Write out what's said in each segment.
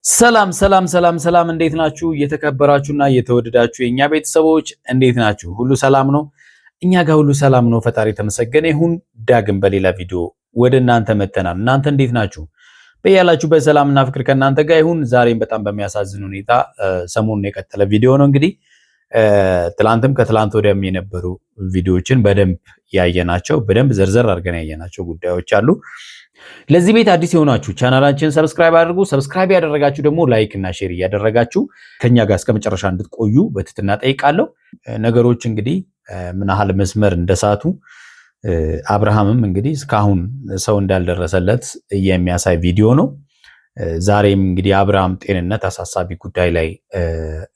ሰላም ሰላም ሰላም ሰላም እንዴት ናችሁ? እየተከበራችሁና እየተወደዳችሁ የኛ ቤተሰቦች እንዴት ናችሁ? ሁሉ ሰላም ነው? እኛ ጋር ሁሉ ሰላም ነው። ፈጣሪ ተመሰገነ ይሁን። ዳግም በሌላ ቪዲዮ ወደ እናንተ መተናል። እናንተ እንዴት ናችሁ? በያላችሁበት ሰላምና ፍቅር ከእናንተ ጋር ይሁን። ዛሬም በጣም በሚያሳዝን ሁኔታ ሰሞኑን የቀጠለ ቪዲዮ ነው። እንግዲህ ትላንትም ከትላንት ወዲያም የነበሩ ቪዲዮዎችን በደንብ ያየናቸው በደንብ ዘርዘር አድርገን ያየናቸው ጉዳዮች አሉ። ለዚህ ቤት አዲስ የሆናችሁ ቻናላችንን ሰብስክራይብ አድርጉ። ሰብስክራይብ ያደረጋችሁ ደግሞ ላይክ እና ሼር እያደረጋችሁ ከኛ ጋር እስከ መጨረሻ እንድትቆዩ በትህትና ጠይቃለሁ። ነገሮች እንግዲህ ምን ያህል መስመር እንደሳቱ አብርሃምም እንግዲህ እስካሁን ሰው እንዳልደረሰለት የሚያሳይ ቪዲዮ ነው። ዛሬም እንግዲህ አብርሃም ጤንነት አሳሳቢ ጉዳይ ላይ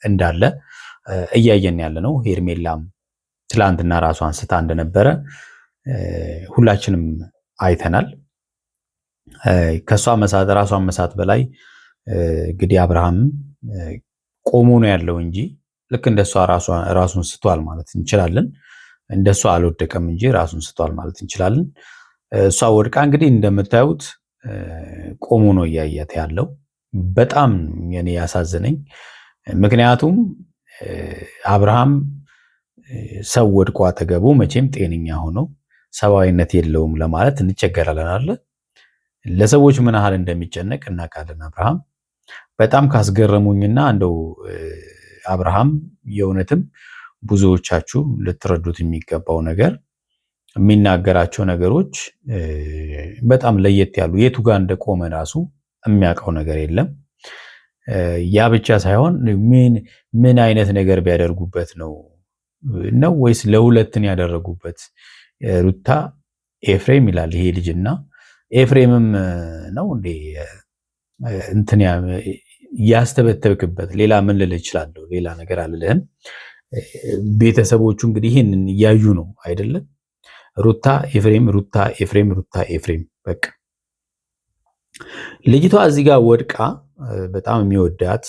እንዳለ እያየን ያለ ነው። ሄርሜላም ትላንትና ራሷን ስታ እንደነበረ ሁላችንም አይተናል። ከሷ መሳት ራሷን መሳት በላይ እንግዲህ አብርሃም ቆሞ ነው ያለው እንጂ ልክ እንደሷ ራሱን ስቷል ማለት እንችላለን። እንደሷ አልወደቀም እንጂ ራሱን ስቷል ማለት እንችላለን። እሷ ወድቃ እንግዲህ እንደምታዩት ቆሞ ነው እያያት ያለው። በጣም የኔ ያሳዘነኝ ምክንያቱም አብርሃም ሰው ወድቆ አጠገቡ መቼም ጤነኛ ሆኖ ሰብአዊነት የለውም ለማለት እንቸገራለን አለ። ለሰዎች ምን ያህል እንደሚጨነቅ እናውቃለን። አብርሃም በጣም ካስገረሙኝና እንደው አብርሃም የእውነትም ብዙዎቻችሁ ልትረዱት የሚገባው ነገር የሚናገራቸው ነገሮች በጣም ለየት ያሉ የቱ ጋር እንደቆመ ራሱ የሚያውቀው ነገር የለም። ያ ብቻ ሳይሆን ምን አይነት ነገር ቢያደርጉበት ነው ወይስ ለሁለትን ያደረጉበት? ሩታ ኤፍሬም ይላል ይሄ ልጅና ኤፍሬምም ነው እንዴ እንትን ያስተበተብክበት? ሌላ ምን ልል እችላለሁ? ሌላ ነገር አልልህም። ቤተሰቦቹ እንግዲህ ይህንን እያዩ ነው አይደለም? ሩታ ኤፍሬም፣ ሩታ ኤፍሬም፣ ሩታ ኤፍሬም። በቃ ልጅቷ እዚህ ጋር ወድቃ በጣም የሚወዳት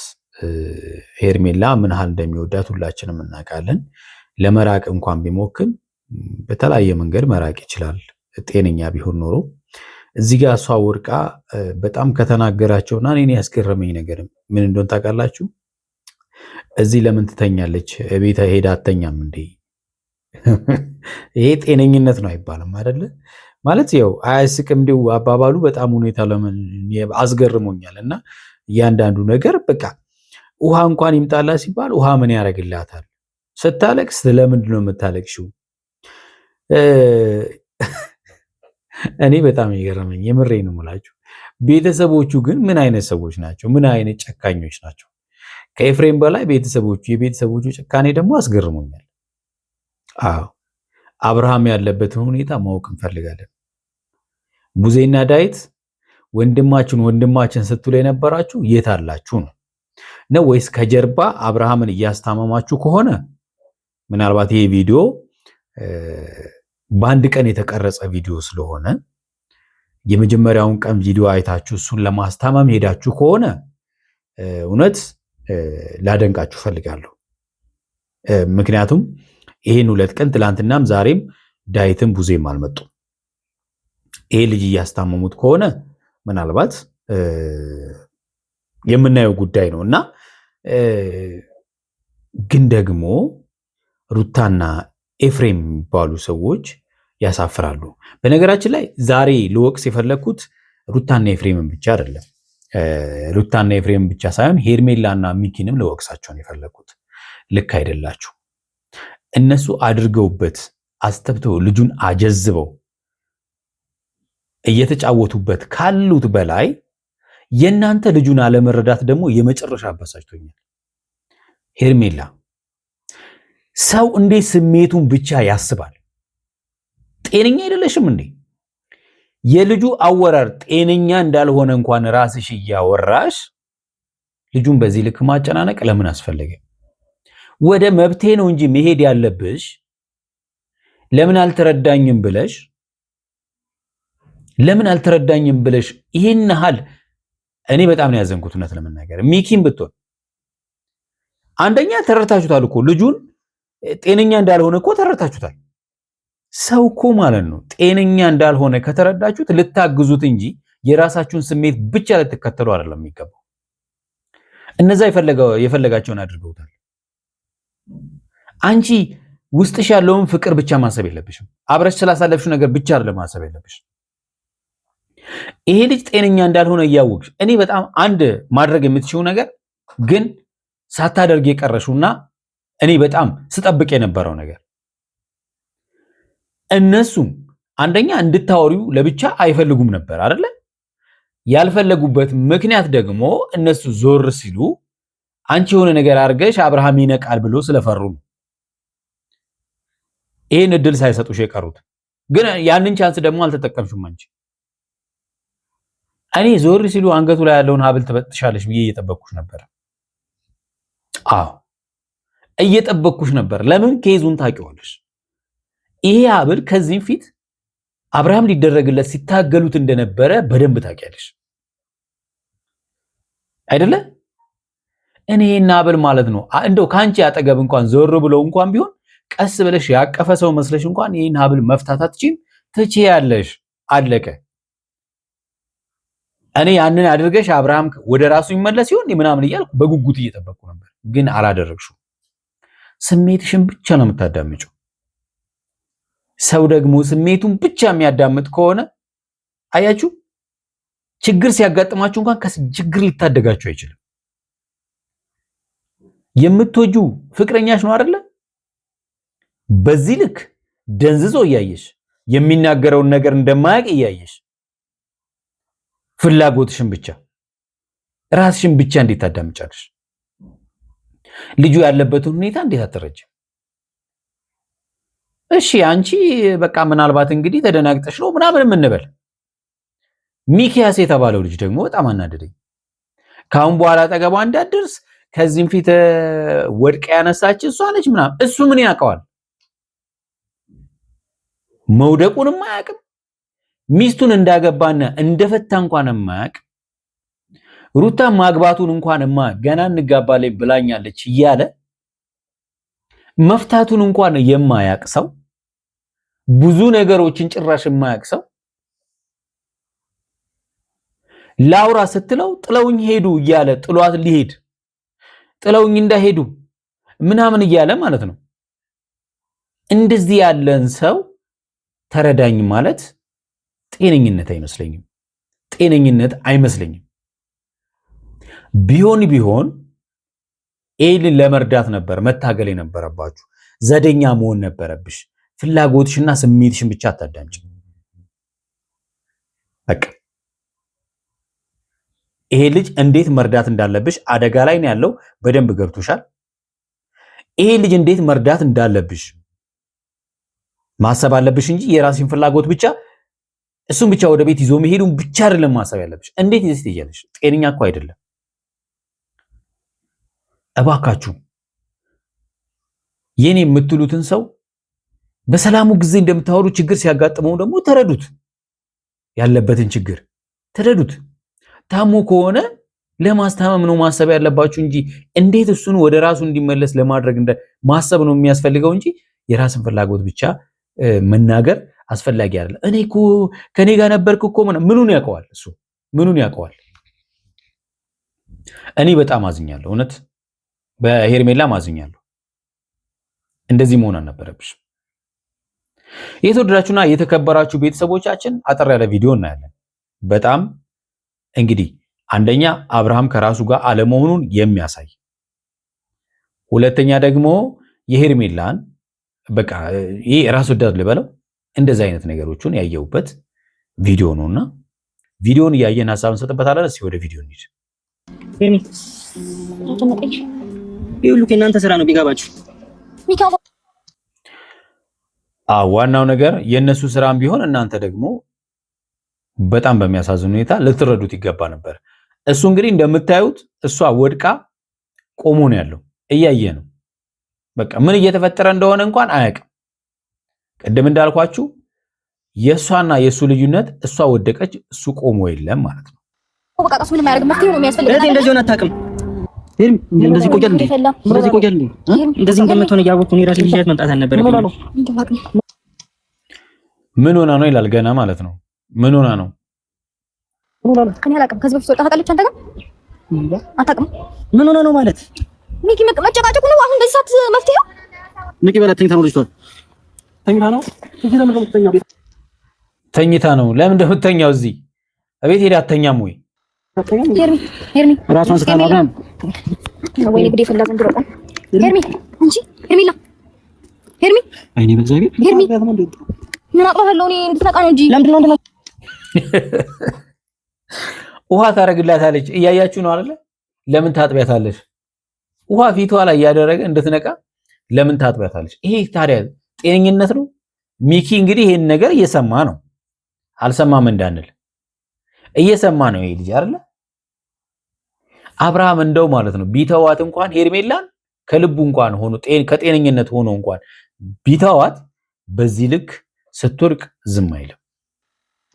ሄርሜላ ምን ያህል እንደሚወዳት ሁላችንም እናውቃለን። ለመራቅ እንኳን ቢሞክር በተለያየ መንገድ መራቅ ይችላል ጤነኛ ቢሆን ኖሮ። እዚህ ጋር እሷ ወድቃ በጣም ከተናገራቸውና እኔ ያስገረመኝ ነገር ምን እንደሆነ ታውቃላችሁ? እዚህ ለምን ትተኛለች? ቤት ሄዳ አተኛም እንዴ? ይሄ ጤነኝነት ነው አይባልም አይደለ? ማለት ያው አያስቅም እንዲሁ አባባሉ በጣም ሁኔታ ለምን አስገርሞኛል። እና እያንዳንዱ ነገር በቃ ውሃ እንኳን ይምጣላ ሲባል ውሃ ምን ያደርግላታል? ስታለቅስ ለምንድን ነው የምታለቅሽው? እኔ በጣም የገረመኝ የምሬ ነው የምላችሁ። ቤተሰቦቹ ግን ምን አይነት ሰዎች ናቸው? ምን አይነት ጨካኞች ናቸው? ከኤፍሬም በላይ የቤተሰቦቹ ጭካኔ ደግሞ አስገርሞኛል። አዎ አብርሃም ያለበትን ሁኔታ ማወቅ እንፈልጋለን። ቡዜና ዳዊት ወንድማችን ስትሉ የነበራችሁ የት አላችሁ ነው ወይስ ከጀርባ አብርሃምን እያስታመማችሁ ከሆነ ምናልባት ይሄ ቪዲዮ በአንድ ቀን የተቀረጸ ቪዲዮ ስለሆነ የመጀመሪያውን ቀን ቪዲዮ አይታችሁ እሱን ለማስታመም ሄዳችሁ ከሆነ እውነት ላደንቃችሁ ፈልጋለሁ። ምክንያቱም ይሄን 2 ቀን ትላንትናም ዛሬም ዳዊትም ቡዜም አልመጡም። ይሄ ልጅ እያስታመሙት ከሆነ ምናልባት የምናየው ጉዳይ ነው እና ግን ደግሞ ሩታና ኤፍሬም የሚባሉ ሰዎች ያሳፍራሉ። በነገራችን ላይ ዛሬ ልወቅስ የፈለግኩት ሩታና ኤፍሬምን ብቻ አይደለም። ሩታና ኤፍሬምን ብቻ ሳይሆን ሄርሜላና ሚኪንም ልወቅሳቸውን የፈለግኩት። ልክ አይደላችሁ። እነሱ አድርገውበት አስተብተው ልጁን አጀዝበው እየተጫወቱበት ካሉት በላይ የእናንተ ልጁን አለመረዳት ደግሞ የመጨረሻ አበሳጭቶኛል። ሄርሜላ ሰው እንዴት ስሜቱን ብቻ ያስባል? ጤነኛ አይደለሽም እንዴ? የልጁ አወራር ጤነኛ እንዳልሆነ እንኳን ራስሽ እያወራሽ ልጁን በዚህ ልክ ማጨናነቅ ለምን አስፈለገ? ወደ መብቴ ነው እንጂ መሄድ ያለብሽ ለምን አልተረዳኝም ብለሽ ይሄን ያህል እኔ በጣም ነው ያዘንኩት። እውነት ለመናገር ሚኪም ብትሆን አንደኛ ተረድታችሁታል እኮ ልጁን ጤነኛ እንዳልሆነ እኮ ተረድታችሁታል። ሰው እኮ ማለት ነው ጤነኛ እንዳልሆነ ከተረዳችሁት ልታግዙት እንጂ የራሳችሁን ስሜት ብቻ ልትከተሉ አይደለም የሚገባው። እነዛ የፈለጋቸውን አድርገውታል። አንቺ ውስጥሽ ያለውን ፍቅር ብቻ ማሰብ የለብሽም። አብረሽ ስላሳለፍሽ ነገር ብቻ አይደለም ማሰብ የለብሽ። ይሄ ልጅ ጤነኛ እንዳልሆነ እያወቅሽ እኔ በጣም አንድ ማድረግ የምትችው ነገር ግን ሳታደርግ የቀረሽውና እኔ በጣም ስጠብቅ የነበረው ነገር እነሱ አንደኛ እንድታወሪው ለብቻ አይፈልጉም ነበር አይደለ? ያልፈለጉበት ምክንያት ደግሞ እነሱ ዞር ሲሉ አንቺ የሆነ ነገር አድርገሽ አብርሃም ይነቃል ብሎ ስለፈሩ ነው። ይሄን እድል ሳይሰጡሽ የቀሩት ግን ያንን ቻንስ ደግሞ አልተጠቀምሽም አንቺ። እኔ ዞር ሲሉ አንገቱ ላይ ያለውን ሀብል ትበጥሻለሽ ብዬ እየጠበቅኩሽ ነበር። አዎ እየጠበቅኩሽ ነበር። ለምን ኬዙን ታውቂዋለሽ። ይሄ ሀብል ከዚህም ፊት አብርሃም ሊደረግለት ሲታገሉት እንደነበረ በደንብ ታውቂያለሽ አይደለ? እኔ ይሄን ሀብል ማለት ነው እንደው ካንቺ አጠገብ እንኳን ዞር ብሎ እንኳን ቢሆን ቀስ ብለሽ ያቀፈ ሰው መስለሽ እንኳን ይሄን ሀብል መፍታት አትችይም። ትችያለሽ። አለቀ። እኔ ያንን አድርገሽ አብርሃም ወደ ራሱ ይመለስ ይሆን ምናምን እያልኩ በጉጉት እየጠበቅኩ ነበር፣ ግን አላደረግሽው። ስሜትሽን ብቻ ነው የምታዳምጪው። ሰው ደግሞ ስሜቱን ብቻ የሚያዳምጥ ከሆነ አያችሁ፣ ችግር ሲያጋጥማችሁ እንኳን ከችግር ሊታደጋችሁ አይችልም። የምትወጁ ፍቅረኛሽ ነው አይደለ? በዚህ ልክ ደንዝዞ እያየሽ የሚናገረውን ነገር እንደማያውቅ እያየሽ ፍላጎትሽን ብቻ ራስሽን ብቻ እንዴት ታዳምጫለሽ? ልጁ ያለበትን ሁኔታ እንዴት አትረጅም? እሺ አንቺ በቃ ምናልባት እንግዲህ ተደናግጠሽ ነው ምናምን እንበል። ሚኪያስ የተባለው ልጅ ደግሞ በጣም አናደደኝ። ካሁን በኋላ አጠገቧ እንዳትደርስ ከዚህም ፊት ወድቃ ያነሳች እሷ ነች ምናምን። እሱ ምን ያውቀዋል? መውደቁንም አያውቅም። ሚስቱን እንዳገባና እንደፈታ እንኳን የማያውቅ ሩታ ማግባቱን እንኳን ገና እንጋባለን ብላኛለች እያለ መፍታቱን እንኳን የማያውቅ ሰው፣ ብዙ ነገሮችን ጭራሽ የማያውቅ ሰው ላውራ ስትለው ጥለውኝ ሄዱ እያለ ጥሏት ሊሄድ ጥለውኝ እንዳሄዱ ምናምን እያለ ማለት ነው። እንደዚህ ያለን ሰው ተረዳኝ ማለት ጤነኝነት አይመስለኝም። ጤነኝነት አይመስለኝም። ቢሆን ኤልን ለመርዳት ነበር መታገል የነበረባችሁ። ዘደኛ መሆን ነበረብሽ። ፍላጎትሽና ስሜትሽን ብቻ አታዳምጪ። በቃ ይሄ ልጅ እንዴት መርዳት እንዳለብሽ አደጋ ላይ ነው ያለው። በደንብ ገብቶሻል። ይሄ ልጅ እንዴት መርዳት እንዳለብሽ ማሰብ አለብሽ እንጂ የራስሽን ፍላጎት ብቻ እሱን ብቻ ወደ ቤት ይዞ መሄዱን ብቻ አይደለም ማሰብ ያለብሽ። እንዴት ይዘሽ ትያለሽ? ጤነኛ እኮ አይደለም። እባካችሁ የኔ የምትሉትን ሰው በሰላሙ ጊዜ እንደምታወሩ ችግር ሲያጋጥመው ደግሞ ተረዱት። ያለበትን ችግር ተረዱት። ታሞ ከሆነ ለማስታመም ነው ማሰብ ያለባችሁ እንጂ እንዴት እሱን ወደ ራሱ እንዲመለስ ለማድረግ ማሰብ ነው የሚያስፈልገው እንጂ የራስን ፍላጎት ብቻ መናገር አስፈላጊ አይደለም። እኔ እኮ ከኔ ጋር ነበርክ እኮ ምኑን ያውቀዋል እሱ? ምኑን ያውቀዋል? እኔ በጣም አዝኛለሁ። እውነት በሄርሜላ አዝኛለሁ። እንደዚህ መሆን አልነበረብሽ። የተወደዳችሁና የተከበራችሁ ቤተሰቦቻችን አጠር ያለ ቪዲዮ እናያለን። በጣም እንግዲህ አንደኛ አብርሃም ከራሱ ጋር አለመሆኑን የሚያሳይ፣ ሁለተኛ ደግሞ የሄርሜላን በቃ ይሄ ራስ ወዳድ ልበለው እንደዚህ አይነት ነገሮችን ያየውበት ቪዲዮ ነውና ቪዲዮን እያየን ሐሳብን ሰጥበታለን። እስኪ ወደ ቪዲዮ እንሂድ። ሄርሜ ይሁሉ ከእናንተ ስራ ነው ቢገባችሁ። ዋናው ነገር የነሱ ስራም ቢሆን እናንተ ደግሞ በጣም በሚያሳዝን ሁኔታ ልትረዱት ይገባ ነበር። እሱ እንግዲህ እንደምታዩት እሷ ወድቃ ቆሞ ነው ያለው፣ እያየ ነው። በቃ ምን እየተፈጠረ እንደሆነ እንኳን አያውቅም። ቅድም እንዳልኳችሁ የሷና የሱ ልዩነት እሷ ወደቀች፣ እሱ ቆሞ የለም ማለት ነው። በቃ ቀስ ምንም ያደርግ መፍትሄ ነው የሚያስፈልገው። እኔ እንደዚህ ሆነ አታውቅም። እንደዚህ ቆያል እንዴ? እንደዚህ ቆያል እንዴ? እንደዚህ እንደምትሆነ ያወቅኩ እኔ ራሴ ልጅት መምጣት አልነበረም። ምን ሆና ነው ይላል ገና ማለት ነው። ምን ሆና ነው? እኔ አላውቅም። ከዚህ በፊት ወጣ ታውቃለች አንተ ጋር አታውቅም? ምን ሆነ ነው ማለት? ሚኪ መጨቃጨቁ ነው አሁን በዚህ ሰዓት መፍትሄው? ንቂ በላት ተኝታ ነው ልጅቷ። ተኝታ ነው? እዚህ ለምን እንደምትተኛው? ተኝታ ነው። ለምን እንደምትተኛው እዚህ እቤት ሄዳ አትተኛም ወይ? ሄርሚ ራሷን ስታማጋም ወይ ንግድ ይፈላ ዘንድሮ ቀን ሄርሚ እንጂ ሄርሚላ ሄርሚ አይኔ በእግዚአብሔር ሄርሚ ምን አጥፋለሁ እኔ እንድትነቃ ነው እንጂ ለምንድን ነው እንደላ ውሃ ታረግላታለች። እያያችሁ ነው አይደለ? ለምን ታጥቢያታለሽ? ውሃ ፊቷ ላይ ያደረገ እንድትነቃ ለምን ታጥቢያታለሽ? ይሄ ታዲያ ጤነኝነት ነው? ሚኪ እንግዲህ ይሄን ነገር እየሰማ ነው። አልሰማም እንዳንል እየሰማ ነው ይሄ ልጅ አይደለ? አብርሃም እንደው ማለት ነው ቢተዋት እንኳን ሄርሜላን ከልቡ እንኳን ሆኖ ከጤነኝነት ሆኖ እንኳን ቢተዋት በዚህ ልክ ስትወርቅ ዝም አይልም።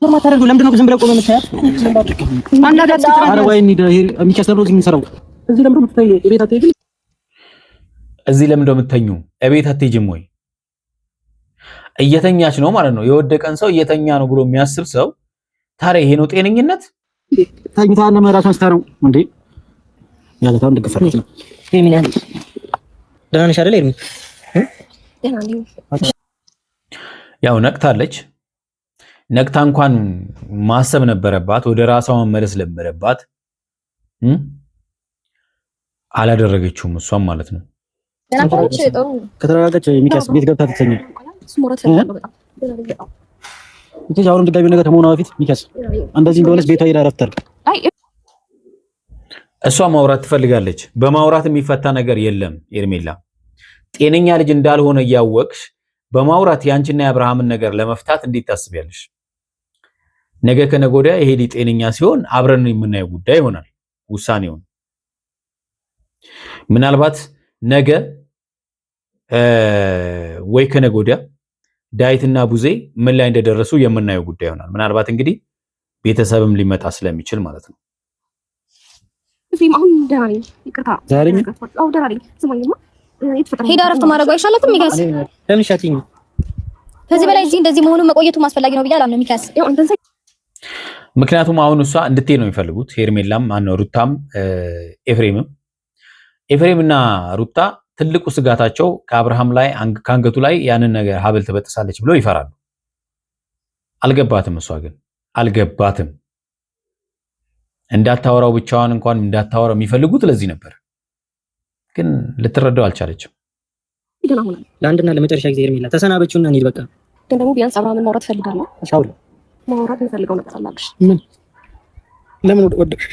ማታረዱ ለምንድን ነው ዝም ብለው ቆመው የምታያት? አንዳዳት አረ ወይ የሚከሰሩ እዚህ የምንሰራው እዚህ ለምንድን ነው የምትተኙ? እቤት አትሄጂም? እዚህ ለምንድን ነው የምትተኙ? እቤት አትሄጂም ወይ? እየተኛች ነው ማለት ነው። የወደቀን ሰው እየተኛ ነው ብሎ የሚያስብ ሰው ታዲያ ይሄ ነው ጤነኝነት? ተኝታ ነው መራሷን ስታረው እንዴ? ያለታው እንደገፈረች ነው። ምን ያህል ደህና ነሽ አይደል? ያው ነቅታለች። ነቅታ እንኳን ማሰብ ነበረባት፣ ወደ ራሷ መመለስ ነበረባት። አላደረገችውም እሷም ማለት ነው። ከተረጋጋች የሚካስ ቤት ገብታ ትተኛ። እዚህ አሁንም ድጋሚ ነገር ከመሆኗ በፊት ሚካስ እንደዚህ እንደሆነች ቤቷ ሄዳ ረፍተር እሷ ማውራት ትፈልጋለች። በማውራት የሚፈታ ነገር የለም ሄርሜላ። ጤነኛ ልጅ እንዳልሆነ እያወቅሽ በማውራት ያንቺና የአብርሃምን ነገር ለመፍታት እንዴት ታስቢያለሽ? ነገ ከነገ ወዲያ ይሄ ልጅ ጤነኛ ሲሆን አብረን የምናየው ጉዳይ ይሆናል ውሳኔውን። ምናልባት ነገ ወይ ከነገ ወዲያ ዳዊትና ቡዜ ምን ላይ እንደደረሱ የምናየው ጉዳይ ይሆናል። ምናልባት እንግዲህ ቤተሰብም ሊመጣ ስለሚችል ማለት ነው። አሁን ደህና ነኝ። ይቅርታ ዛሬ ደህና ነኝ። ስማኝማ ሄዳ እረፍት ማድረግ አይሻላትም? ሚካስ ለምን ሻትኝ? ከዚህ በላይ እዚህ እንደዚህ መሆኑ መቆየቱ ማስፈላጊ ነው ብዬ አላምንም ሚካስ። ምክንያቱም አሁን እሷ እንድትሄድ ነው የሚፈልጉት ሄርሜላም ማነው ሩታም ኤፍሬምም። ኤፍሬምና ሩታ ትልቁ ስጋታቸው ከአብርሃም ላይ ከአንገቱ ላይ ያንን ነገር ሀብል ትበጥሳለች ብለው ይፈራሉ። አልገባትም። እሷ ግን አልገባትም። እንዳታወራው ብቻዋን እንኳን እንዳታወራው የሚፈልጉት ለዚህ ነበር፣ ግን ልትረዳው አልቻለችም። ለአንድና ለመጨረሻ ጊዜ ሄርሜላ ተሰናበችውና እንሂድ በቃ። ግን ደግሞ ቢያንስ አብርሃምን ማውራት ፈልጋለሁ። ሻውል ማውራት የምፈልገው ነገር አላልሽ? ምን? ለምን ወደቅሽ?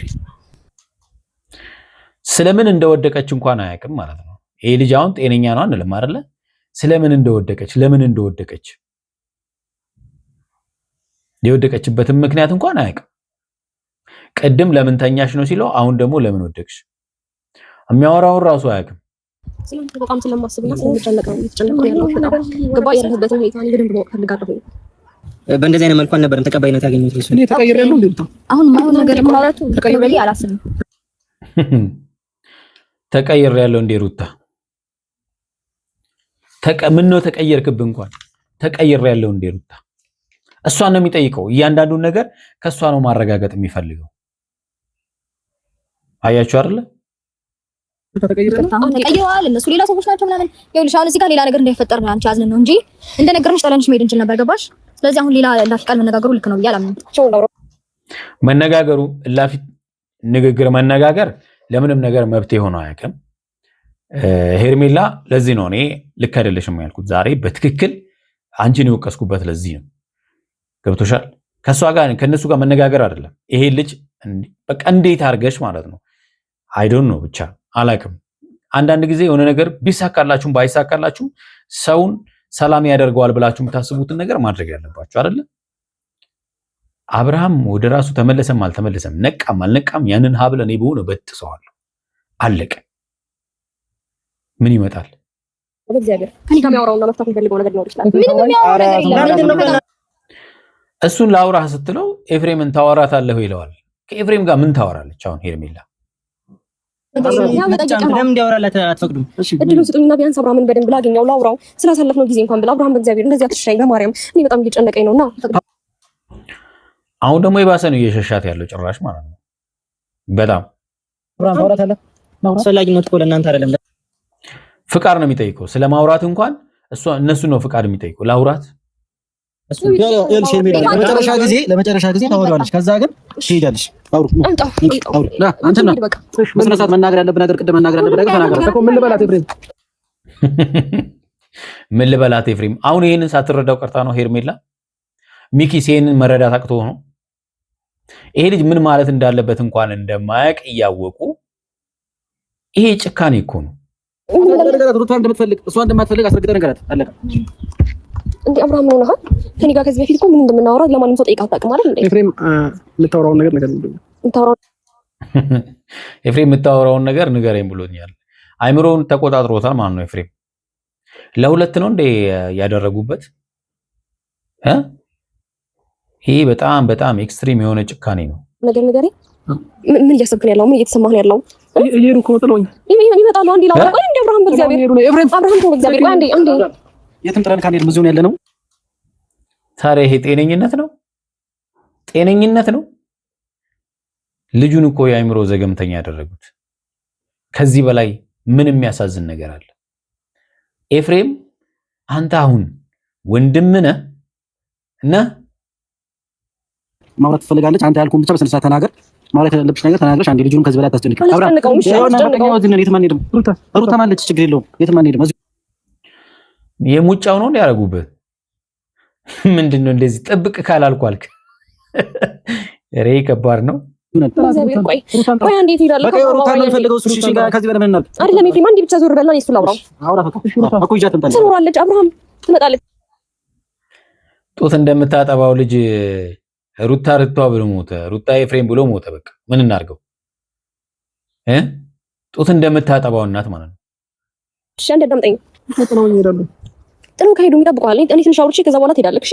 ስለምን እንደወደቀች እንኳን አያውቅም ማለት ነው። ይሄ ልጅ አሁን ጤነኛ ነው አንልም አይደለ? ስለምን እንደወደቀች ለምን እንደወደቀች የወደቀችበትን ምክንያት እንኳን አያውቅም። ቅድም ለምን ተኛሽ ነው ሲለው አሁን ደግሞ ለምን ወደቅሽ? የሚያወራውን ራሱ አያውቅም። ስለዚህ በጣም ስለማስብና ስለምጨነቅ ነው እየተጨነቅኩ ያለው። በጣም ገባ ያለህበትን ሁኔታ ነው በደንብ ማወቅ ፈልጋለሁ። በእንደዚህ አይነት መልኩ አልነበረም ተቀባይነት ያገኘሁት። እኔ ተቀይሬያለሁ እንዴ? አሁን ማሁን ነገር ማውራቱ ተቀይሬ አላስብም። ተቀይሬያለሁ እንዴ ሩታ? ምን ነው ተቀየርክብ? እንኳን ተቀይሬያለሁ እንዴ ሩታ? እሷን ነው የሚጠይቀው። እያንዳንዱን ነገር ከሷ ነው ማረጋገጥ የሚፈልገው። አያችሁ አይደለ? ተቀይረዋል እነሱ ሌላ ሰዎች ናቸው ምናምን። ይኸውልሽ አሁን እዚህ ጋር ሌላ ነገር እንዳይፈጠር ነው አንቺ አዝነን ነው እንጂ እንደነገርንሽ ጠለንሽ መሄድ እንችል ነበር። ገባሽ? ስለዚህ አሁን ሌላ እላፊ ቃል መነጋገሩ ልክ ነው ብዬ አላምንም። መነጋገሩ እላፊ ንግግር መነጋገር ለምንም ነገር መብት ሆኖ አያውቅም ሄርሜላ። ለዚህ ነው እኔ ልክ አይደለሽም ያልኩት ዛሬ በትክክል አንቺን የወቀስኩበት ለዚህ ነው። ገብቶሻል? ከሷ ጋር ከነሱ ጋር መነጋገር አይደለም። ይሄ ልጅ በቃ እንዴት አድርገሽ ማለት ነው አይ ዶንት ኖ ብቻ አላቅም። አንዳንድ ጊዜ የሆነ ነገር ቢሳካላችሁም ባይሳካላችሁም ሰውን ሰላም ያደርገዋል ብላችሁ የምታስቡትን ነገር ማድረግ ያለባችሁ አይደለ? አብርሃም ወደ ራሱ ተመለሰም አልተመለሰም ነቃም አልነቃም ያንን ሀብል እኔ በሆነ በጥሰዋለሁ። አለቀ። ምን ይመጣል? በእግዚአብሔር ከኔ ጋር የሚያወራውና መፍታት የሚፈልገው ነገር ነው ይችላል። እሱን ላውራህ ስትለው ኤፍሬምን ታወራታለህ ይለዋል። ከኤፍሬም ጋር ምን ታወራለች አሁን ሄርሜላ? ለምን እንዲያወራላት አትፈቅዱም? እድሉን ስጡኝና ቢያንስ አብርሃምን በደንብ ላገኘው ላውራው ስላሳለፍነው ጊዜ እንኳን ብላ አብርሃም በእግዚአብሔር እንደዚህ አትሽራኝ በማርያም እኔ በጣም እየጨነቀኝ ነውና። አሁን ደግሞ የባሰ ነው እየሸሻት ያለው ጭራሽ ማለት ነው። በጣም አብርሃም ታውራት አለ ማውራት አስፈላጊነት እኮ ለእናንተ አይደለም። ፍቃድ ነው የሚጠይቀው። ስለማውራት እንኳን እነሱ ነው ፍቃድ የሚጠይቀው ላውራት። እሱ ኤልሽ ሄርሜላ ለመጨረሻ ጊዜ ታወራለች። ከዛ ግን ትሄዳለች። አውሩ ላ አንተና መስራት መናገር ያለብህ ነገር ቅድም መናገር ያለብህ ነገር ተናገር እኮ። ምን ልበላት ኤፍሬም? ምን ልበላት ኤፍሬም? አሁን ይሄንን ሳትረዳው ቀርታ ነው ሄርሜላ። ሚኪስ ይሄንን መረዳት አቅቶ ነው። ይሄ ልጅ ምን ማለት እንዳለበት እንኳን እንደማያውቅ እያወቁ ይሄ ጭካኔ እኮ ነው። ሩታ እንደምትፈልግ እሷ እንደማትፈልግ አስረግጠህ ነገራት አለቀ። እንዴ አብርሃም ነው ነህ? ከኔ ጋር ከዚህ በፊት እኮ ምን እንደምናወራ ለማንም ሰው ጠይቃ አታውቅም አይደል እንዴ? ኤፍሬም የምታወራውን ነገር ኤፍሬም የምታወራውን ነገር ንገረኝ ብሎኛል። አይምሮውን ተቆጣጥሮታል ማለት ነው። ኤፍሬም ለሁለት ነው እንዴ ያደረጉበት? ይሄ በጣም በጣም ኤክስትሪም የሆነ ጭካኔ ነው። ነገር ምን እያሰብክ ነው ያለው? ምን እየተሰማህ ነው ያለው? እየሄዱ እኮ ጥሎኝ ይመጣሉ። አንዴ ላውራ ቆይ። እንዴ አብርሃም በእግዚአብሔር አብርሃም ተው በእግዚአብሔር ቆይ። አንዴ የትም ጥረን ካንሄድም እዚሁ ነው ያለነው። ታዲያ ይሄ ጤነኝነት ነው? ጤነኝነት ነው? ልጁን እኮ የአይምሮ ዘገምተኛ ያደረጉት። ከዚህ በላይ ምን የሚያሳዝን ነገር አለ? ኤፍሬም አንተ አሁን ወንድም ነህ እና ማውራት ትፈልጋለች። አንተ ያልኩህን ብቻ በስነ ስርዓት ተናገር። ማለት ያለብሽ ነገር ተናግረሽ አንዴ ልጁን ከዚህ በላይ አታስጨንቅ። ሩታ ማለች ችግር የለውም። የትም አንሄድም። የሙጫው ነው እንዲያረጉበት ምንድነው? እንደዚህ ጥብቅ ካላልኩ አልክ። ሬ ከባድ ነው። ቆይ አንዴ ትሄዳለህ። ሩታ ነው የፈለገው እሱ። እሺ ከዚህ በላይ ምን እናድርግ? አይደለም ኤፍሬም፣ አንዴ ብቻ ዞር በልና እሱ ላውራው። እኮ ይዣት ትመጣለች። ትኖራለች። አብርሃም ትመጣለች። ጡት እንደምታጠባው ልጅ ሩታ ብሎ ሞተ። ሩታ ኤፍሬም ብሎ ሞተ። በቃ ምን እናድርገው? ጡት እንደምታጠባው እናት ማለት ነው። እሺ አንዴ አዳምጠኝ። ጥለው ይሄዳሉ። ጥለው ከሄዱ ይጠብቀዋል። እኔ ትንሽ አውርቼ ከዛ በኋላ ትሄዳለህ። እሺ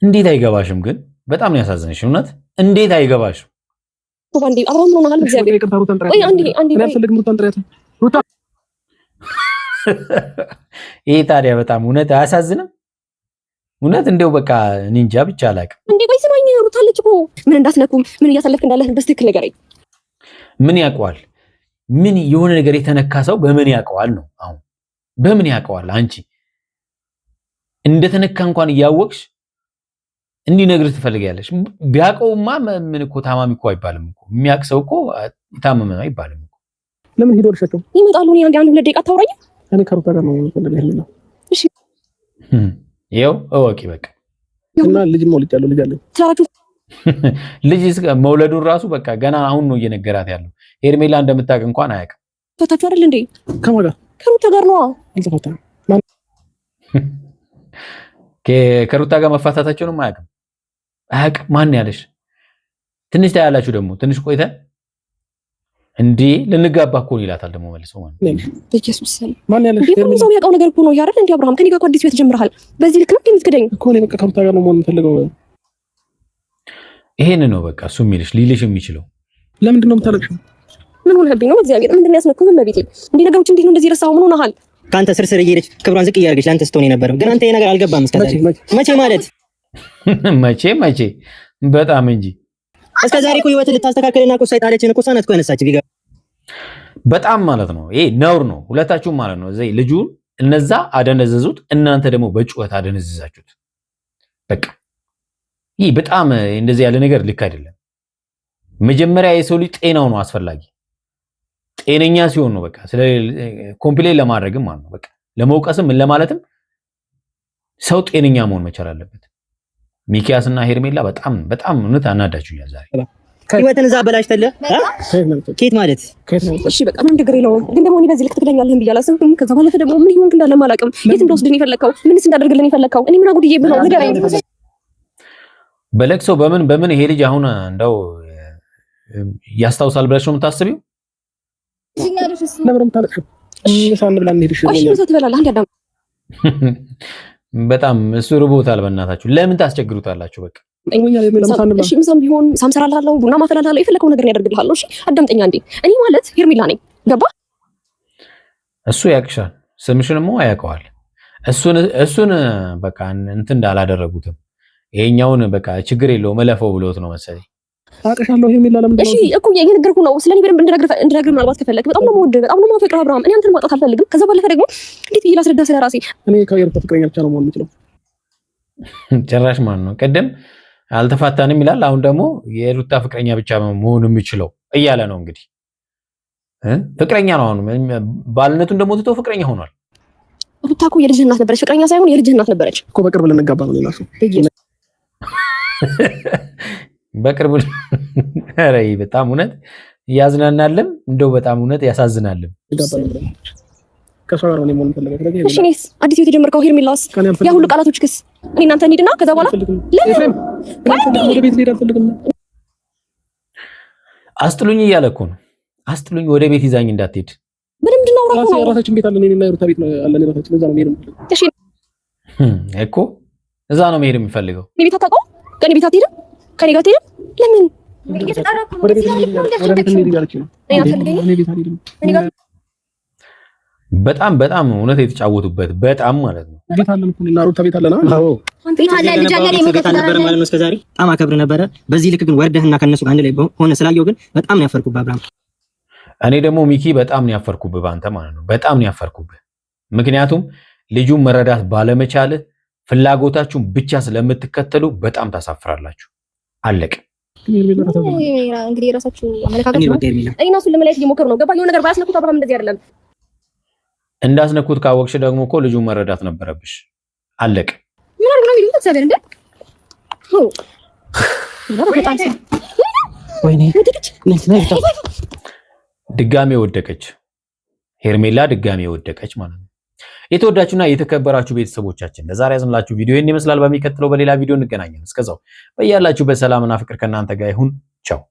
እንዴት አይገባሽም ግን? በጣም ነው ያሳዝንሽ። እውነት እንዴት አይገባሽም? አንዴ አብርሃም ነው ናሃል በእግዚአብሔር። ቆይ አንዴ ሩታ ይሄ ታዲያ በጣም እውነት አያሳዝንም? እውነት እንደው በቃ እኔ እንጃ ብቻ አላውቅም። እንዴ ቆይ ስማኝ፣ ሩታ አለች እኮ ምን እንዳትነኩ ምን እያሳለፍክ እንዳለህ በስትክክል ንገረኝ። ምን ያውቀዋል? ምን የሆነ ነገር የተነካ ሰው በምን ያውቀዋል ነው? አሁን በምን ያውቀዋል? አንቺ እንደተነካ እንኳን እያወቅሽ እንዲነግርህ ትፈልጊያለሽ። ቢያውቀውማ ምን እኮ ታማሚ እኮ አይባልም እኮ። የሚያውቅ ሰው እኮ የታመመ ነው አይባልም እኮ። ለምን ሄዶ ልሸቸው ይመጣሉ? እኔ አንድ ሁለት ደቂቃ አታውራኝም? እኔ ከሩታ ጋር ነው የምፈልገው። እሺ ይኸው እወቂ በቃ። እና ልጅ መውለድ ያለው ልጅ አለ። ልጅ መውለዱን ራሱ በቃ ገና አሁን ነው እየነገራት ያለው። ሄርሜላ እንደምታውቅ እንኳን አያውቅም። ፈታችሁ አይደል እንዴ? ከማን ጋር? ከሩታ ጋር ነው። አልተፈታም። ከሩታ ጋር መፋታታቸውንም አያውቅም። ማን ያለሽ? ትንሽ ታያላችሁ ደግሞ ትንሽ ቆይተን እንዴ ልንጋባ እኮ ይላታል ደግሞ መልሶ ማለት ነው። በኢየሱስ ስም ማን ያለሽ? ሁሉም ሰው የሚያውቀው ነገር እኮ ነው አይደል እንዴ? አብርሃም ከኔ ጋር እኮ አዲስ ህይወት ጀምረሃል። በዚህ ልክ ነው የምትክደኝ እኮ። እኔ በቃ ከሩታ ጋር ነው መሆን የምፈልገው። ይሄን ነው በቃ እሱ የሚልሽ ሊልሽ የሚችለው። ለምንድን ነው የምታለቅሽው? ምን ሆነህብኝ ነው? እግዚአብሔር ምንድን ነው ያስነኩህ? ምን በቤቴ እንዴ ነገሮች እንዴት ነው እንደዚህ ረሳው? ምን ሆነሃል? ካንተ ስር እየሄደች ክብሯን ዝቅ እያደረገች ለአንተ ስትሆን የነበረው ግን አንተ ይሄ ነገር አልገባም። እስከዛሬ መቼ ማለት መቼ በጣም እንጂ እስከዛሬ እኮ ህይወት ልታስተካክልና እኮ ሰይጣለችን እኮ ሳናት እኮ ያነሳች ቢጋ በጣም ማለት ነው። ይሄ ነውር ነው ሁለታችሁም ማለት ነው። እዚህ ልጁን እነዛ አደነዘዙት፣ እናንተ ደግሞ በጩኸት አደነዘዛችሁት። በቃ ይህ በጣም እንደዚህ ያለ ነገር ልክ አይደለም። መጀመሪያ የሰው ልጅ ጤናው ነው አስፈላጊ። ጤነኛ ሲሆን ነው በቃ ስለ ኮምፕሌን ለማድረግም ማለት ነው በቃ ለመውቀስም ምን ለማለትም ሰው ጤነኛ መሆን መቻል አለበት። ሚኪያስና ሄርሜላ በጣም እውነት አናዳችሁኛል ዛሬ። ህይወትን እዛ በላሽተለ ኬት ማለት እሺ በቃ ምን ችግር የለውም። ግን ደግሞ እኔ በዚህ ልክ ትክክለኛለህ ብዬ አላሰብኩም። ከዛ ባለፈ ደግሞ ምን ይሆን እንዳለ ማላውቅም። የት እንደወስድን የፈለከው? ምንስ እንዳደርግልን የፈለከው? እኔ ምን አጉድዬ ብለው ንገረኝ። በለቅሶ በምን ይሄ ልጅ አሁን እንደው ያስታውሳል ብለሽ ነው የምታስቢው? ለምን ታለቅሽው? ምሳን ብላ እንሄድሽ ነው። እሺ ምሳ ትበላለህ? አንድ አዳም በጣም እሱ ርቦታል። በእናታችሁ ለምን ታስቸግሩታላችሁ? በቃ እሺ ምሳም ቢሆን ሳምሰራላለሁ፣ ቡና ማፈላለሁ፣ የፈለከው ነገር ያደርግልሃለሁ። እሺ አዳምጠኛ እንዴ። እኔ ማለት ሄርሜላ ነኝ። ገባ? እሱ ያቅሻል፣ ስምሽንሞ ያውቀዋል። እሱን በቃ እንትን እንዳላደረጉትም ይሄኛውን በቃ ችግር የለውም እለፈው ብሎት ነው መሰለኝ። አውቅሻለሁ ሄርሜላ ለምን እሺ እኮ እየነገርኩህ ነው። ስለኔ በደንብ እንድነግርህ ምናልባት ከፈለክ በጣም ነው የምወድህ፣ በጣም ነው የማፈቅርህ አብርሃም። እኔ አንተን ማጣት አልፈልግም። ከዛ ባለፈ ደግሞ እንዴት ብዬ ላስረዳህ ስለ ራሴ? እኔ ከየሩታ ፍቅረኛ ብቻ ነው መሆን የምችለው። ጭራሽ ማን ነው ቅድም አልተፋታንም ይላል። አሁን ደግሞ የሩታ ፍቅረኛ ብቻ መሆን የምችለው እያለ ነው። እንግዲህ ፍቅረኛ ነው አሁን ባልነቱን ደግሞ ትቶ ፍቅረኛ ሆኗል። ሩታ እኮ የልጅህ እናት ነበረች፣ ፍቅረኛ ሳይሆን የልጅህ እናት ነበረች እኮ። በቅርብ ልንጋባ ነው ሌላ ሰው በቅርቡ። ኧረ በጣም እውነት ያዝናናልም፣ እንደው በጣም እውነት ያሳዝናልም። ከሷ ጋር ነው መሆን ፈልገው። ስለዚህ እሺ እኔስ አዲስ ህይወት የጀመርከው ሄርሜላስ ያ ሁሉ ቃላቶች ክስ እኔ እናንተ እንሂድና ከዛ በኋላ ለምን ወደ ቤት ልሄድ አልፈልግም። አስጥሉኝ እያለ እኮ ነው። አስጥሉኝ፣ ወደ ቤት ይዛኝ እንዳትሄድ። ምንድን ነው ራሱ ራሳችን ቤት አለን፣ እኔና ሩታ ቤት ነው አለን። ራሳችን እዛ ነው መሄድ የምፈልገው። እሺ እኮ እዛ ነው መሄድ የምፈልገው። እኔ ቤት አታውቀውም? ከኔ ቤት አትሄድም? ከኔ ጋር አትሄድም? ለምን ወደ ቤት እንሂድ እያለች ነው። እኔ ቤት አልሄድም። በጣም በጣም እውነት የተጫወቱበት በጣም ማለት ነው። ቤት አለን እኮ እና ሩታ ቤት አለን። አዎ ቤት አለ ልጅ አለ ቤት አልነበረ ማለት ነው እስከዛሬ። በጣም አከብር ነበረ። በዚህ ልክ ግን ወርደህና ከነሱ አንድ ላይ ሆነ ስላየው ግን በጣም ነው ያፈርኩብህ አብርሃም። እኔ ደግሞ ሚኪ በጣም ነው ያፈርኩብህ ባንተ ማለት ነው። በጣም ነው ያፈርኩብህ። ምክንያቱም ልጁን መረዳት ባለመቻልህ ፍላጎታችሁን ብቻ ስለምትከተሉ በጣም ታሳፍራላችሁ። አለቅ እንግዲህ የራሳችሁ አመለካከት ነው። እኔ እና እሱን ለመለየት እየሞከሩ ነው። ገባኝ። የሆነ ነገር ባያስነኩት አብርሃም እንደዚህ አይደለም። እንዳስነኩት ካወቅሽ ደግሞ እኮ ልጁን መረዳት ነበረብሽ። አለቅ ምን አድርግ ነው የሚሉት? እግዚአብሔር እንደ ወይኔ ድጋሜ ወደቀች ሄርሜላ፣ ድጋሜ ወደቀች ማለት ነው። የተወዳችሁና የተከበራችሁ ቤተሰቦቻችን ለዛሬ ያዝንላችሁ ቪዲዮ ይህን ይመስላል። በሚቀጥለው በሌላ ቪዲዮ እንገናኛለን። እስከዛው በያላችሁበት ሰላምና ፍቅር ከእናንተ ጋር ይሁን። ቻው።